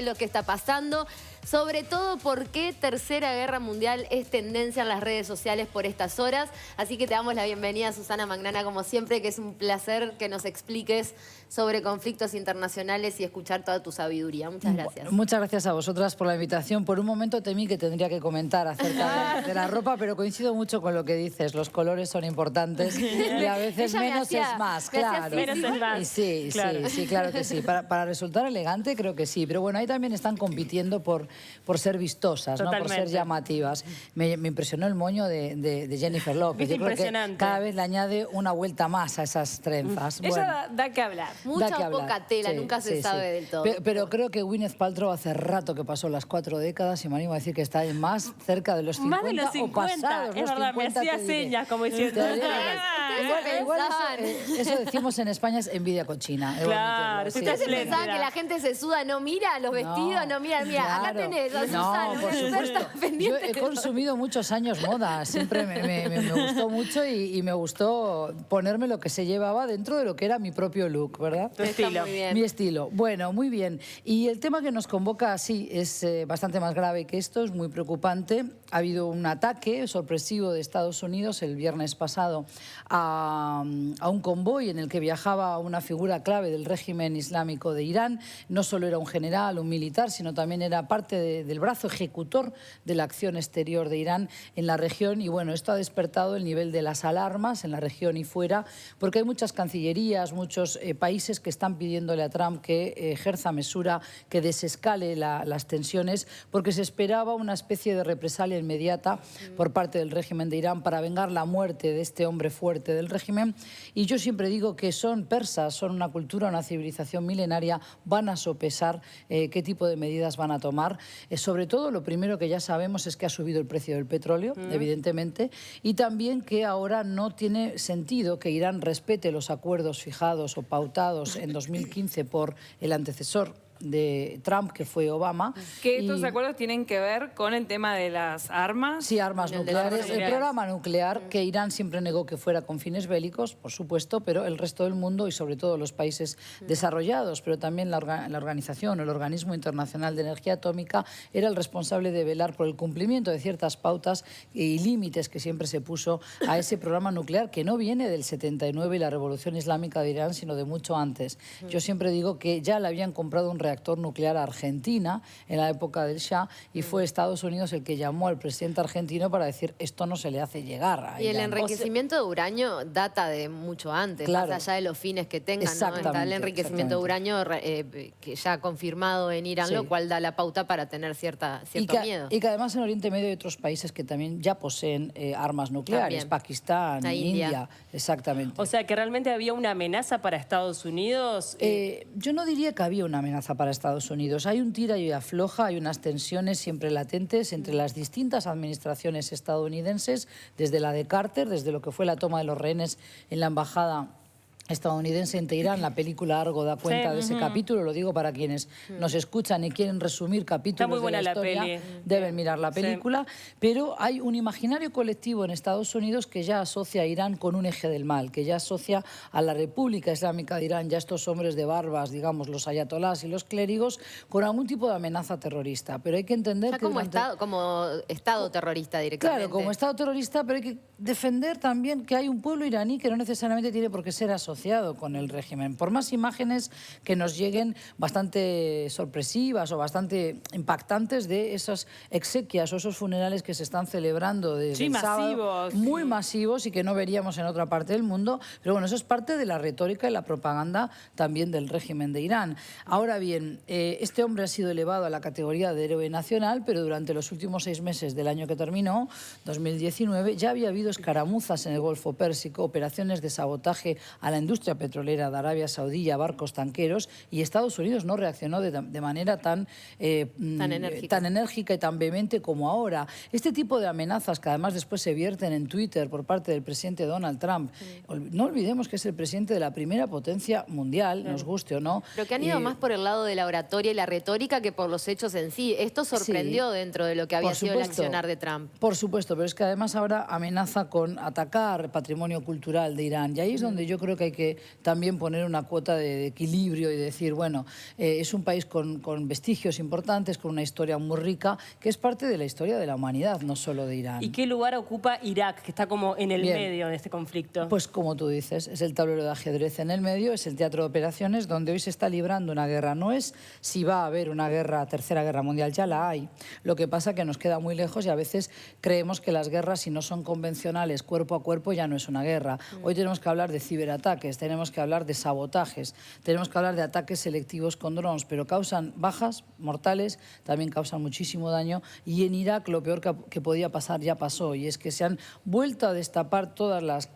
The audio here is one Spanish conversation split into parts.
lo que está pasando, sobre todo por qué Tercera Guerra Mundial es tendencia en las redes sociales por estas horas. Así que te damos la bienvenida, Susana Magnana, como siempre, que es un placer que nos expliques sobre conflictos internacionales y escuchar toda tu sabiduría. Muchas gracias. Muchas gracias a vosotras por la invitación. Por un momento temí que tendría que comentar acerca de la ropa, pero coincido mucho con lo que dices. Los colores son importantes y a veces menos es más, claro. Menos es más. Sí, claro. Sí, claro que sí. Para resultar elegante creo que sí, pero bueno, ahí también están compitiendo por ser vistosas, ¿no? Por ser llamativas. Me impresionó el moño de Jennifer López. Es Yo creo que impresionante. cada vez le añade una vuelta más a esas trenzas. Eso da que hablar. Mucha o poca tela, nunca se sabe del todo. Pero creo que Gwyneth Paltrow hace rato que pasó las 4 décadas y me animo a decir que está más cerca de los 50, más de los 50, o pasados es los verdad, 50, me hacía señas como diciendo. Igual eso decimos en España es envidia cochina. Claro, ¿Ustedes pensaban que la gente se suda, no mira los vestidos, no mira, claro. acá tenés a No, Susana, por supuesto. Yo he de consumido muchos años moda, siempre me gustó mucho y me gustó ponerme lo que se llevaba dentro de lo que era mi propio look, ¿verdad? Tu estilo. Muy bien. Mi estilo. Bueno, muy bien. Y el tema que nos convoca, sí, es bastante más grave que esto, es muy preocupante. Ha habido un ataque sorpresivo de Estados Unidos el viernes pasado a un convoy en el que viajaba una figura clave del régimen islámico de Irán. No solo era un general, un militar, sino también era parte del brazo ejecutor de la acción exterior de Irán en la región. Y bueno, esto ha despertado el nivel de las alarmas en la región y fuera, porque hay muchas cancillerías, muchos países que están pidiéndole a Trump que ejerza mesura, que desescale las tensiones, porque se esperaba una especie de represalia inmediata por parte del régimen de Irán para vengar la muerte de este hombre fuerte del régimen. Y yo siempre digo que son persas, son una cultura, una civilización milenaria, van a sopesar qué tipo de medidas van a tomar. Sobre todo, lo primero que ya sabemos es que ha subido el precio del petróleo, evidentemente, y también que ahora no tiene sentido que Irán respete los acuerdos fijados o pautados en 2015 por el antecesor de Trump, que fue Obama. Que estos acuerdos tienen que ver con el tema de las armas. Sí, armas nucleares. El programa nuclear, que Irán siempre negó que fuera con fines bélicos, por supuesto, pero el resto del mundo y sobre todo los países desarrollados, pero también la organización o el Organismo Internacional de Energía Atómica era el responsable de velar por el cumplimiento de ciertas pautas y límites que siempre se puso a ese programa nuclear, que no viene del 79 y la Revolución Islámica de Irán, sino de mucho antes. Yo siempre digo que ya le habían comprado un reactor nuclear a Argentina en la época del Shah y fue Estados Unidos el que llamó al presidente argentino para decir esto no se le hace llegar a Y el Irán. enriquecimiento de uranio data de mucho antes, claro, más allá de los fines que tengan, ¿no? Está el enriquecimiento de uranio que ya ha confirmado en Irán, lo cual da la pauta para tener cierto miedo. Y que además en Oriente Medio hay otros países que también ya poseen armas nucleares, también. Pakistán, India, exactamente. O sea, que realmente había una amenaza para Estados Unidos. Yo no diría que había una amenaza para Estados Unidos. Hay un tira y afloja, hay unas tensiones siempre latentes entre las distintas administraciones estadounidenses, desde la de Carter, desde lo que fue la toma de los rehenes en la embajada estadounidense en Teherán. La película Argo da cuenta de ese capítulo, lo digo para quienes nos escuchan y quieren resumir capítulos de la historia, deben mirar la película, pero hay un imaginario colectivo en Estados Unidos que ya asocia a Irán con un eje del mal, que ya asocia a la República Islámica de Irán, ya estos hombres de barbas, digamos, los ayatolás y los clérigos, con algún tipo de amenaza terrorista. Pero hay que entender que como Estado terrorista directamente. Claro, como Estado terrorista, pero hay que defender también que hay un pueblo iraní que no necesariamente tiene por qué ser asociado con el régimen. Por más imágenes que nos lleguen bastante sorpresivas o bastante impactantes de esas exequias o esos funerales que se están celebrando desde el sábado, muy masivos y que no veríamos en otra parte del mundo, pero bueno, eso es parte de la retórica y la propaganda también del régimen de Irán. Ahora bien, este hombre ha sido elevado a la categoría de héroe nacional, pero durante los últimos 6 meses del año que terminó, 2019, ya había habido escaramuzas en el Golfo Pérsico, operaciones de sabotaje a la industria petrolera de Arabia Saudí, a barcos tanqueros, y Estados Unidos no reaccionó de manera tan enérgica y tan vehemente como ahora. Este tipo de amenazas que además después se vierten en Twitter por parte del presidente Donald Trump, no olvidemos que es el presidente de la primera potencia mundial, nos guste o no. Pero que han ido más por el lado de la oratoria y la retórica que por los hechos en sí. Esto sorprendió dentro de lo que había sido el accionar de Trump. Por supuesto, pero es que además ahora amenaza con atacar patrimonio cultural de Irán, y ahí es donde yo creo que hay que que también poner una cuota de equilibrio y decir, bueno, es un país con vestigios importantes, con una historia muy rica, que es parte de la historia de la humanidad, no solo de Irán. ¿Y qué lugar ocupa Irak, que está como en el Bien. medio de este conflicto? Pues como tú dices, es el tablero de ajedrez en el medio, es el teatro de operaciones donde hoy se está librando una guerra. No es si va a haber una guerra, tercera guerra mundial, ya la hay. Lo que pasa que nos queda muy lejos y a veces creemos que las guerras, si no son convencionales, cuerpo a cuerpo, ya no es una guerra. Hoy tenemos que hablar de ciberataques, tenemos que hablar de sabotajes, tenemos que hablar de ataques selectivos con drones, pero causan bajas mortales, también causan muchísimo daño. Y en Irak lo peor que podía pasar ya pasó, y es que se han vuelto a destapar todas las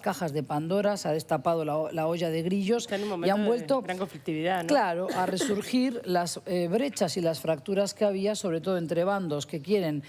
cajas de Pandora, se ha destapado la olla de grillos. Está en un momento y han vuelto, de gran conflictividad, ¿no? Claro, a resurgir las brechas y las fracturas que había, sobre todo entre bandos que quieren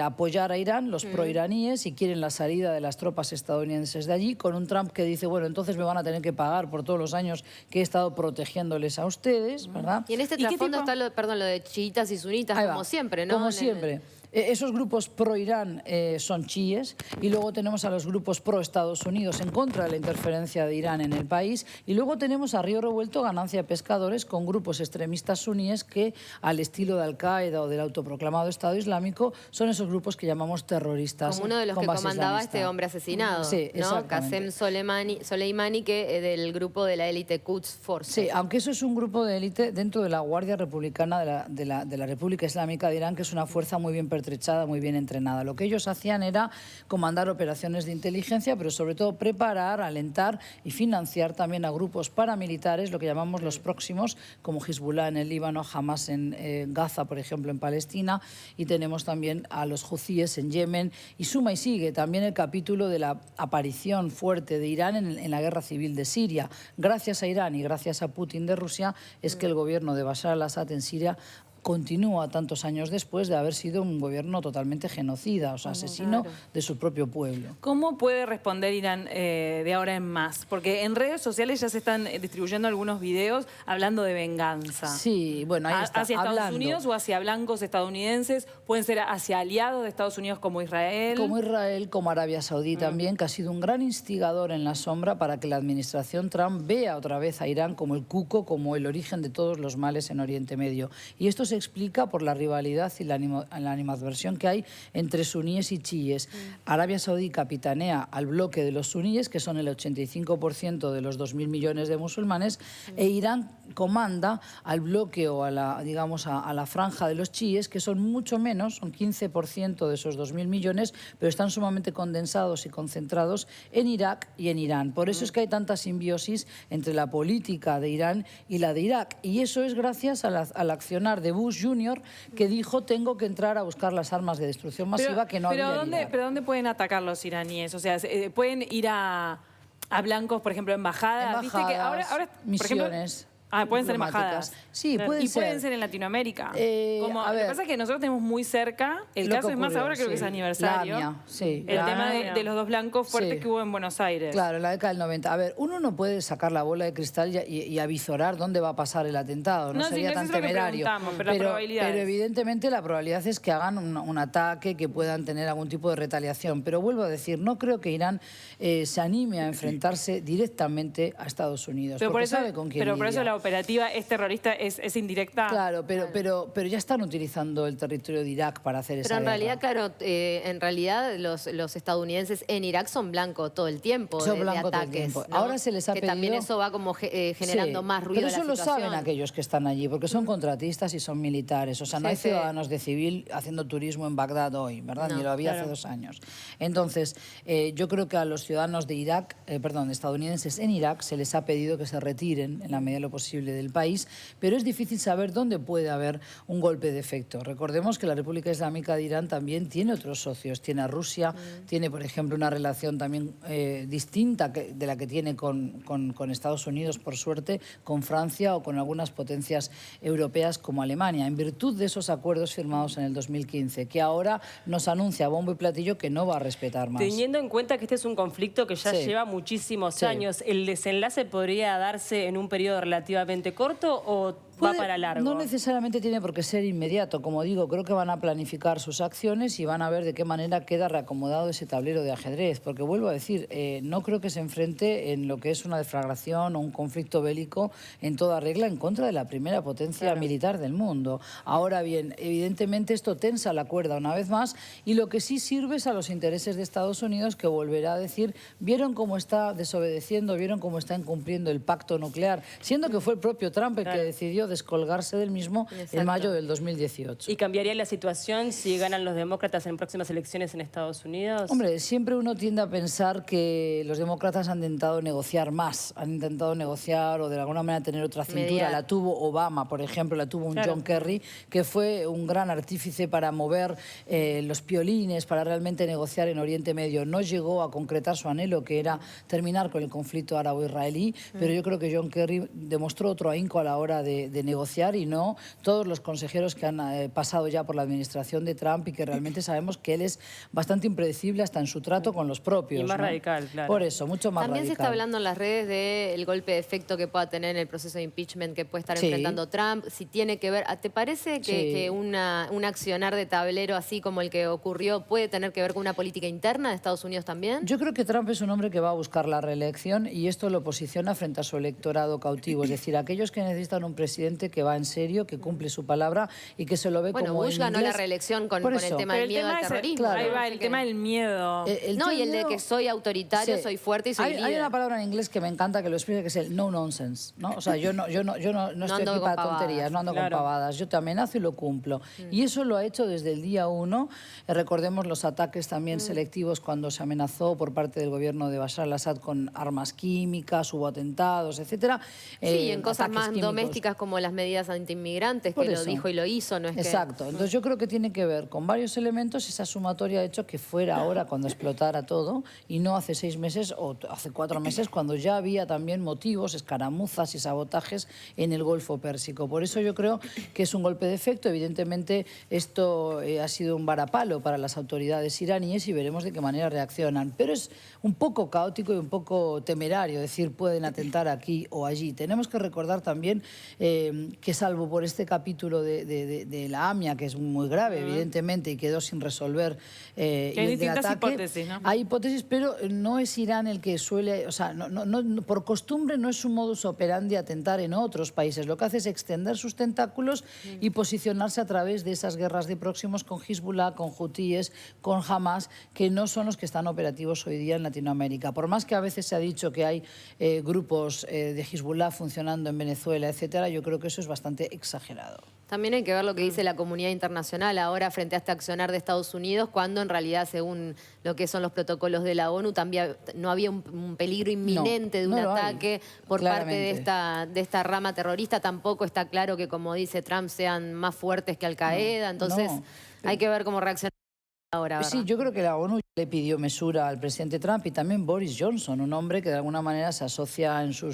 apoyar a Irán, los proiraníes, y quieren la salida de las tropas estadounidenses de allí, con un Trump que dice, bueno, entonces me van a tener que pagar por todos los años que he estado protegiéndoles a ustedes, ¿verdad? Y en este trasfondo está lo de chiitas y sunitas, Ahí como va, siempre, ¿no? Como siempre. Esos grupos pro-Irán son chiíes, y luego tenemos a los grupos pro-Estados Unidos en contra de la interferencia de Irán en el país, y luego tenemos a río revuelto ganancia de pescadores con grupos extremistas suníes que, al estilo de Al-Qaeda o del autoproclamado Estado Islámico, son esos grupos que llamamos terroristas. Como uno de los con que base comandaba islamista. este hombre asesinado, Sí, ¿no? exactamente. Qasem Soleimani, que del grupo de la élite Quds Force. Sí, aunque eso es un grupo de élite dentro de la Guardia Republicana de la República Islámica de Irán, que es una fuerza muy bien pertrechada, muy bien entrenada. Lo que ellos hacían era comandar operaciones de inteligencia, pero sobre todo preparar, alentar y financiar también a grupos paramilitares, lo que llamamos los próximos, como Hezbollah en el Líbano, Hamas en Gaza, por ejemplo, en Palestina, y tenemos también a los huthíes en Yemen, y suma y sigue también el capítulo de la aparición fuerte de Irán en la guerra civil de Siria. Gracias a Irán y gracias a Putin de Rusia es que el gobierno de Bashar al-Assad en Siria continúa tantos años después de haber sido un gobierno totalmente genocida, o sea, asesino de su propio pueblo. ¿Cómo puede responder Irán de ahora en más? Porque en redes sociales ya se están distribuyendo algunos videos hablando de venganza. Sí, bueno, ahí está. ¿Hacia Estados Unidos o hacia blancos estadounidenses? ¿Pueden ser hacia aliados de Estados Unidos como Israel? Como Israel, como Arabia Saudí también, que ha sido un gran instigador en la sombra para que la administración Trump vea otra vez a Irán como el cuco, como el origen de todos los males en Oriente Medio. Y esto se explica por la rivalidad y la animadversión que hay entre suníes y chiíes. Arabia Saudí capitanea al bloque de los suníes, que son el 85% de los 2.000 millones de musulmanes, e Irán comanda al bloque o a la franja de los chiíes, que son mucho menos, son 15% de esos 2.000 millones, pero están sumamente condensados y concentrados en Irak y en Irán. Por eso es que hay tanta simbiosis entre la política de Irán y la de Irak. Y eso es gracias al accionar de Bush Jr., que dijo, tengo que entrar a buscar las armas de destrucción masiva que no había en Irak. ¿Pero dónde pueden atacar los iraníes? O sea, ¿pueden ir a blancos, por ejemplo, embajadas? ¿Viste que ahora misiones. Pueden ser embajadas. Sí, pueden ser. Y pueden ser en Latinoamérica. A ver, lo que pasa es que nosotros tenemos muy cerca, el caso es más ahora, creo que es aniversario, la AMIA, sí. el tema de los dos blancos fuertes que hubo en Buenos Aires. Claro, en la década del 90. A ver, uno no puede sacar la bola de cristal y avisorar dónde va a pasar el atentado, no sería tan temerario. Pero evidentemente la probabilidad es que hagan un ataque, que puedan tener algún tipo de retaliación. Pero vuelvo a decir, no creo que Irán se anime a enfrentarse directamente a Estados Unidos, porque sabe con quién por eso lidia. la operativa es terrorista, es indirecta. Claro, pero ya están utilizando el territorio de Irak para hacer esa guerra. En realidad los estadounidenses en Irak son blancos todo el tiempo de ataques. ¿No? Ahora se les ha pedido... Que también eso va como generando más ruido. Pero eso de la lo situación. saben aquellos que están allí, porque son contratistas y son militares. O sea, no hay ciudadanos de civil haciendo turismo en Bagdad hoy, ¿verdad? Ni lo había hace 2 años. Entonces, yo creo que a los ciudadanos de Irak, estadounidenses en Irak, se les ha pedido que se retiren en la medida de lo posible del país, pero es difícil saber dónde puede haber un golpe de efecto. Recordemos que la República Islámica de Irán también tiene otros socios, tiene a Rusia, tiene, por ejemplo, una relación también distinta de la que tiene con Estados Unidos, por suerte, con Francia o con algunas potencias europeas como Alemania, en virtud de esos acuerdos firmados en el 2015, que ahora nos anuncia a bombo y platillo que no va a respetar más. Teniendo en cuenta que este es un conflicto que ya lleva muchísimos años, ¿el desenlace podría darse en un periodo relativamente corto o va para largo? No necesariamente tiene por qué ser inmediato. Como digo, creo que van a planificar sus acciones y van a ver de qué manera queda reacomodado ese tablero de ajedrez. Porque vuelvo a decir, no creo que se enfrente en lo que es una deflagración o un conflicto bélico en toda regla en contra de la primera potencia militar del mundo. Ahora bien, evidentemente esto tensa la cuerda una vez más y lo que sí sirve es a los intereses de Estados Unidos, que volverá a decir, vieron cómo está desobedeciendo, vieron cómo está incumpliendo el pacto nuclear, siendo que fue el propio Trump el que decidió descolgarse del mismo en mayo del 2018. ¿Y cambiaría la situación si ganan los demócratas en próximas elecciones en Estados Unidos? Hombre, siempre uno tiende a pensar que los demócratas han intentado negociar más, han intentado negociar o de alguna manera tener otra cintura. Mediar. La tuvo Obama, por ejemplo, la tuvo un John Kerry, que fue un gran artífice para mover los piolines, para realmente negociar en Oriente Medio. No llegó a concretar su anhelo, que era terminar con el conflicto árabo-israelí, pero yo creo que John Kerry demostró otro ahínco a la hora de negociar y no todos los consejeros que han pasado ya por la administración de Trump y que realmente sabemos que él es bastante impredecible hasta en su trato con los propios. Y más radical, claro. Por eso, mucho más También radical. se está hablando en las redes del golpe de efecto que pueda tener en el proceso de impeachment que puede estar enfrentando Trump. Si tiene que ver, ¿te parece que un accionar de tablero así como el que ocurrió puede tener que ver con una política interna de Estados Unidos también? Yo creo que Trump es un hombre que va a buscar la reelección y esto lo posiciona frente a su electorado cautivo. Es decir, aquellos que necesitan un presidente que va en serio, que cumple su palabra y que se lo ve como Bush ganó la reelección con el tema del miedo al terrorismo. Ahí va, el tema del miedo. Y el de que soy autoritario, soy fuerte y soy líder. Hay una palabra en inglés que me encanta que lo explica, que es el no nonsense, ¿no? O sea, yo no estoy aquí para tonterías, no ando con pavadas. Yo te amenazo y lo cumplo. Y eso lo ha hecho desde el día 1. Recordemos los ataques también selectivos cuando se amenazó por parte del gobierno de Bashar al-Assad con armas químicas, hubo atentados, etcétera. Sí, en cosas más químicos. domésticas como las medidas antiinmigrantes, que lo dijo y lo hizo, no es Exacto. Entonces yo creo que tiene que ver con varios elementos. Esa sumatoria ha hecho que fuera ahora cuando explotara todo y no hace 6 meses o hace 4 meses cuando ya había también motivos, escaramuzas y sabotajes en el Golfo Pérsico. Por eso yo creo que es un golpe de efecto. Evidentemente esto ha sido un varapalo para las autoridades iraníes y veremos de qué manera reaccionan. Pero es un poco caótico y un poco temerario decir pueden atentar aquí o allí. Tenemos que recordar también que salvo por este capítulo de la AMIA, que es muy grave, evidentemente, y quedó sin resolver hay distintas hipótesis, ¿no? Hay hipótesis, pero no es Irán el que suele, o sea, por costumbre no es su modus operandi atentar en otros países. Lo que hace es extender sus tentáculos y posicionarse a través de esas guerras de próximos con Hezbollah, con Hutíes, con Hamas, que no son los que están operativos hoy día en Latinoamérica. Por más que a veces se ha dicho que hay grupos de Hezbollah funcionando en Venezuela, etcétera, yo creo que eso es bastante exagerado. También hay que ver lo que dice la comunidad internacional ahora frente a este accionar de Estados Unidos, cuando en realidad, según lo que son los protocolos de la ONU, también no había un peligro inminente de un ataque por parte de esta rama terrorista. Tampoco está claro que, como dice Trump, sean más fuertes que Al-Qaeda. Entonces hay que ver cómo reacciona ahora, ¿verdad? Sí, yo creo que la ONU le pidió mesura al presidente Trump y también Boris Johnson, un hombre que de alguna manera se asocia en su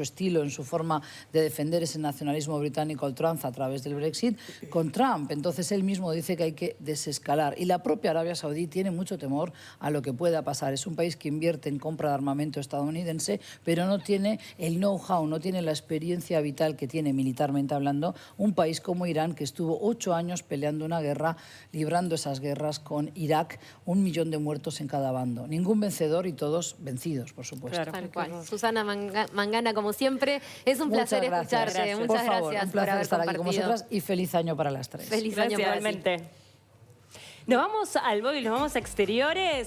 estilo, en su forma de defender ese nacionalismo británico a ultranza a través del Brexit, con Trump. Entonces él mismo dice que hay que desescalar. Y la propia Arabia Saudí tiene mucho temor a lo que pueda pasar. Es un país que invierte en compra de armamento estadounidense, pero no tiene el know-how, no tiene la experiencia vital que tiene militarmente hablando un país como Irán, que estuvo 8 años peleando una guerra, librando esas guerras con Irak, 1 millón de muertos en cada bando. Ningún vencedor y todos vencidos, por supuesto. Claro, tal cual. Susana Mangana, como siempre, es un placer escucharte. Muchas gracias un placer por haber estar aquí con compartido. vosotras y feliz año para las 3. Feliz año para ti. Nos vamos al móvil, nos vamos a exteriores.